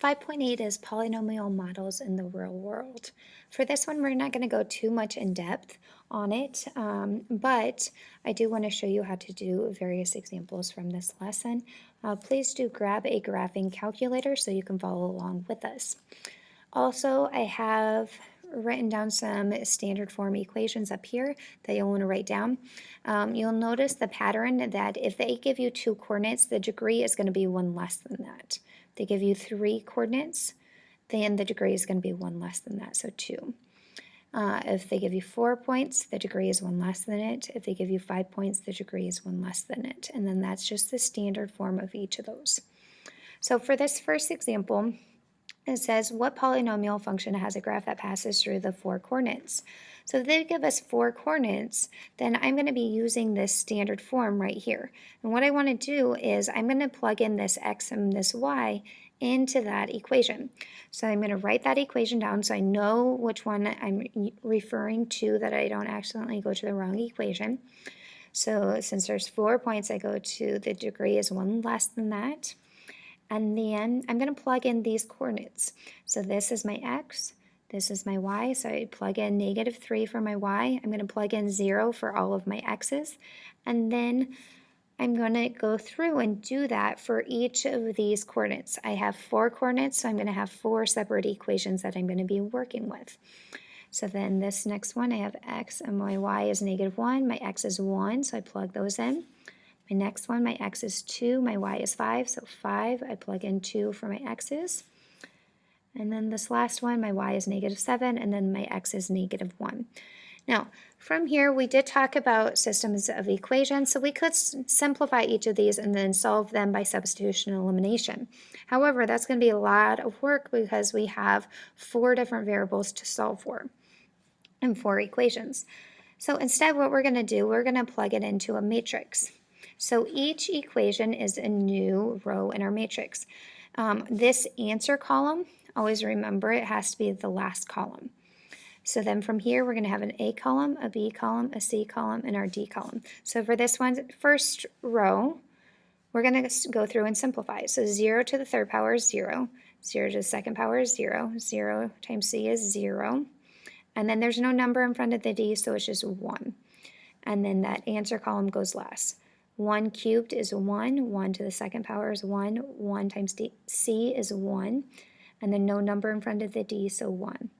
5.8 is polynomial models in the real world. For this one, we're not going to go too much in depth on it, but I do want to show you how to do various examples from this lesson. Please do grab a graphing calculator so you can follow along with us. Also, I have written down some standard form equations up here that you'll want to write down. You'll notice the pattern that if they give you 2 coordinates, the degree is going to be 1 less than that. If they give you 3 coordinates, then the degree is going to be 1 less than that, so 2. If they give you 4 points, the degree is 1 less than it. If they give you 5 points, the degree is 1 less than it. And then that's just the standard form of each of those. So for this first example, it says, what polynomial function has a graph that passes through the 4 coordinates? So if they give us 4 coordinates, then I'm going to be using this standard form right here. And what I want to do is I'm going to plug in this x and this y into that equation. So I'm going to write that equation down so I know which one I'm referring to, that I don't accidentally go to the wrong equation. So since there's 4 points, I go to the degree is 1 less than that. And then I'm going to plug in these coordinates. So this is my x, this is my y, so I plug in -3 for my y. I'm going to plug in 0 for all of my x's. And then I'm going to go through and do that for each of these coordinates. I have 4 coordinates, so I'm going to have 4 separate equations that I'm going to be working with. So then this next one, I have x and my y is -1, my x is 1, so I plug those in. My next one, my x is 2, my y is 5, so 5, I plug in 2 for my x's. And then this last one, my y is -7, and then my x is -1. Now, from here, we did talk about systems of equations, so we could simplify each of these and then solve them by substitution and elimination. However, that's going to be a lot of work because we have 4 different variables to solve for and 4 equations. So instead, what we're going to do, we're going to plug it into a matrix. So each equation is a new row in our matrix. This answer column, always remember it has to be the last column. So then from here, we're going to have an A column, a B column, a C column, and our D column. So for this one, first row, we're going to go through and simplify. So 0 to the third power is 0. 0 to the second power is 0. 0 times C is 0. And then there's no number in front of the D, so it's just 1. And then that answer column goes last. 1 cubed is 1. 1 to the second power is 1. 1 times C is 1. And then no number in front of the D, so 1.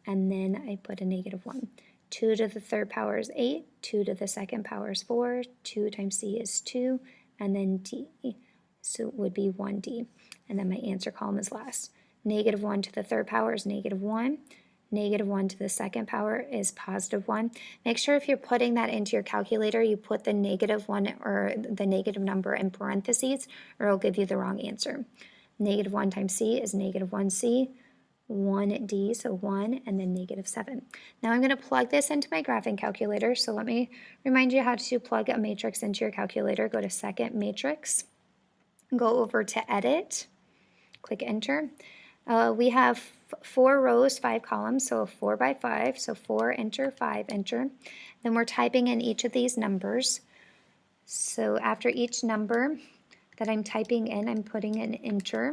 And then I put a -1. 2 to the third power is 8. 2 to the second power is 4. 2 times C is 2. And then D, so it would be 1D. And then my answer column is last. -1 to the third power is -1. -1 to the second power is +1. Make sure if you're putting that into your calculator, you put the -1 or the negative number in parentheses, or it'll give you the wrong answer. -1 times C is -1C, 1D, so 1, and then -7. Now I'm going to plug this into my graphing calculator, so let me remind you how to plug a matrix into your calculator. Go to Second Matrix, go over to Edit, click Enter. We have 4 rows, 5 columns, so 4 by 5, so 4, enter, 5, enter. Then we're typing in each of these numbers. So after each number that I'm typing in, I'm putting an enter.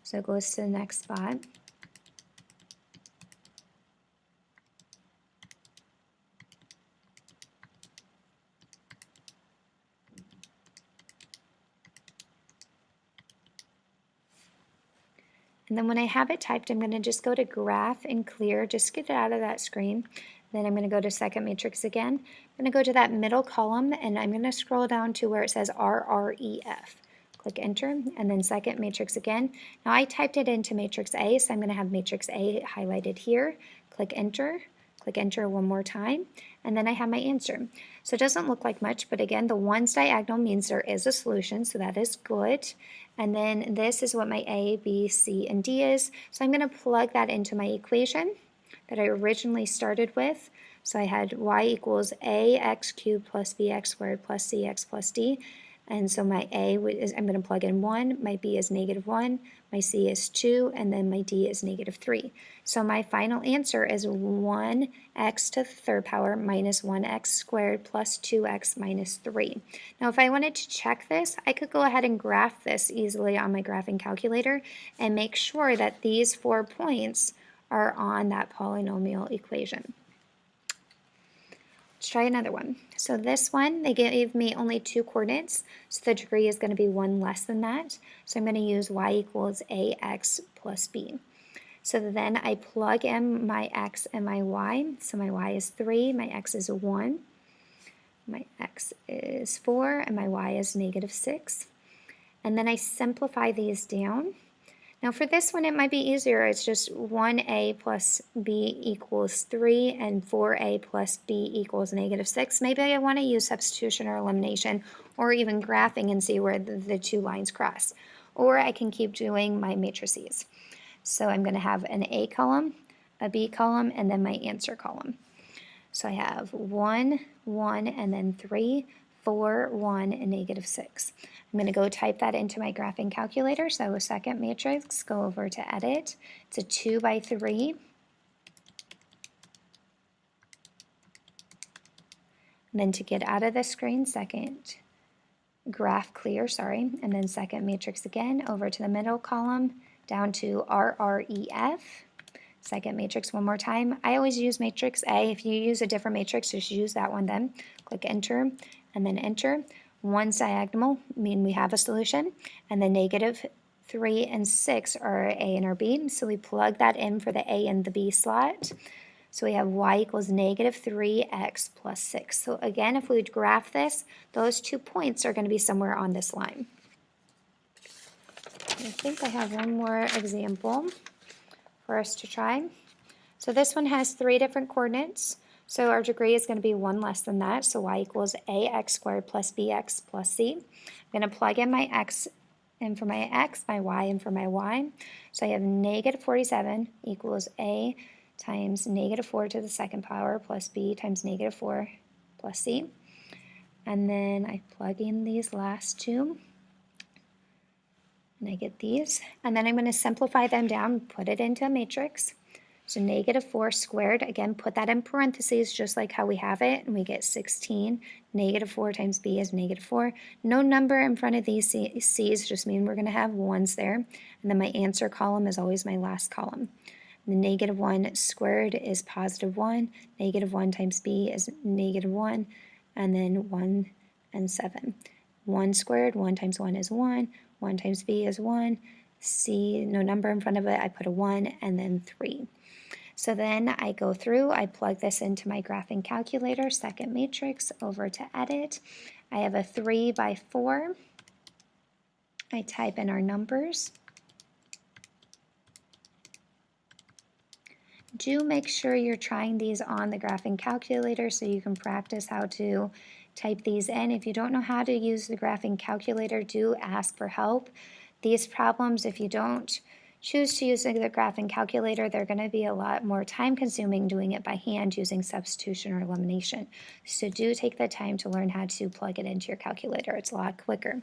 So it goes to the next spot. And then when I have it typed, I'm going to just go to Graph and Clear, just get it out of that screen. Then I'm going to go to Second Matrix again. I'm going to go to that middle column, and I'm going to scroll down to where it says RREF. Click Enter, and then Second Matrix again. Now I typed it into Matrix A, so I'm going to have Matrix A highlighted here. Click Enter one more time, and then I have my answer. So it doesn't look like much, but again, the ones diagonal means there is a solution, so that is good. And then this is what my A, B, C, and D is. So I'm going to plug that into my equation that I originally started with. So I had y equals ax cubed plus bx squared plus cx plus d. And so my A is, I'm going to plug in 1, my B is -1, my C is 2, and then my D is -3. So my final answer is 1x to the third power minus 1x squared plus 2x minus 3. Now if I wanted to check this, I could go ahead and graph this easily on my graphing calculator and make sure that these 4 points are on that polynomial equation. Let's try another one. So this one, they gave me only 2 coordinates, so the degree is going to be 1 less than that. So I'm going to use y equals ax plus b. So then I plug in my x and my y. So my y is 3, my x is 1, my x is 4, and my y is -6. And then I simplify these down. Now for this one, it might be easier. It's just 1a plus b equals 3 and 4a plus b equals -6. Maybe I want to use substitution or elimination or even graphing and see where the 2 lines cross. Or I can keep doing my matrices. So I'm going to have an A column, a B column, and then my answer column. So I have 1, 1, and then 3, 4, 1, and -6. I'm going to go type that into my graphing calculator. So a second matrix, go over to edit. It's a 2 by 3. And then to get out of the screen, second graph clear, sorry, and then second matrix again, over to the middle column, down to RREF. Second matrix one more time. I always use matrix A. If you use a different matrix, just use that one then. Click enter and then enter. One's diagonal, mean we have a solution, and then -3 and 6 are A and our B. So we plug that in for the A and the B slot. So we have y equals -3x plus 6. So again, if we would graph this, those 2 points are going to be somewhere on this line. I think I have one more example for us to try. So this one has 3 different coordinates. So our degree is going to be 1 less than that. So y equals ax squared plus bx plus c. I'm going to plug in my x in for my x, my y in for my y. So I have -47 equals a times -4 to the second power plus b times -4 plus c. And then I plug in these last 2. And I get these. And then I'm going to simplify them down, put it into a matrix. So -4 squared, again, put that in parentheses just like how we have it, and we get 16. -4 times b is -4. No number in front of these c's just mean we're going to have 1s there. And then my answer column is always my last column. The -1 squared is +1. -1 times b is -1. And then 1 and 7. 1 squared, 1 times 1 is 1. 1 times b is 1. C, no number in front of it, I put a 1, and then 3. So then I go through, I plug this into my graphing calculator, second matrix, over to edit. I have a 3 by 4. I type in our numbers. Do make sure you're trying these on the graphing calculator so you can practice how to type these in. If you don't know how to use the graphing calculator, do ask for help. These problems, if you don't choose to use the graphing calculator, they're going to be a lot more time consuming doing it by hand using substitution or elimination. So do take the time to learn how to plug it into your calculator. It's a lot quicker.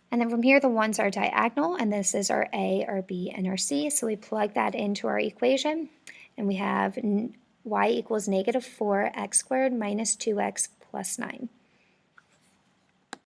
And then from here, the ones are diagonal, and this is our A, our B, and our C. So we plug that into our equation, and we have y equals -4x squared minus 2x plus 9.